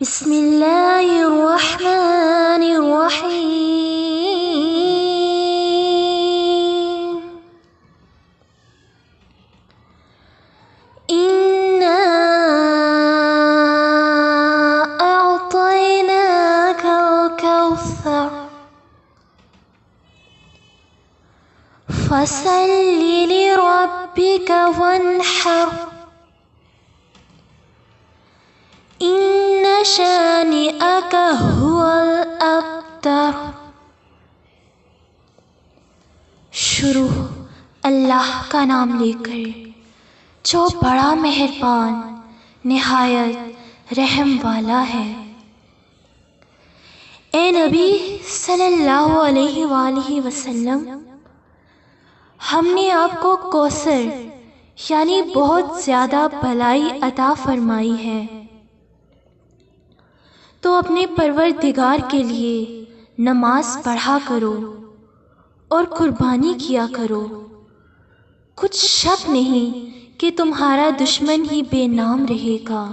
बिस्मिल्लाहिर्रहमानिर्रहीम। इन्ना अअतैनाकल कौसर फसल्लि लिरब्बिक वन्हर इन्ना शानिअक हुवल अब्तर। शुरू अल्लाह का नाम लेकर जो बड़ा मेहरबान निहायत रहम वाला है। ए नबी सल्लल्लाहु अलैहि वसल्लम, हमने आपको कौसर यानी बहुत ज़्यादा भलाई अता फरमाई है, तो अपने परवरदिगार के लिए नमाज पढ़ा करो और कुर्बानी किया करो। कुछ शक नहीं कि तुम्हारा दुश्मन ही बेनाम रहेगा।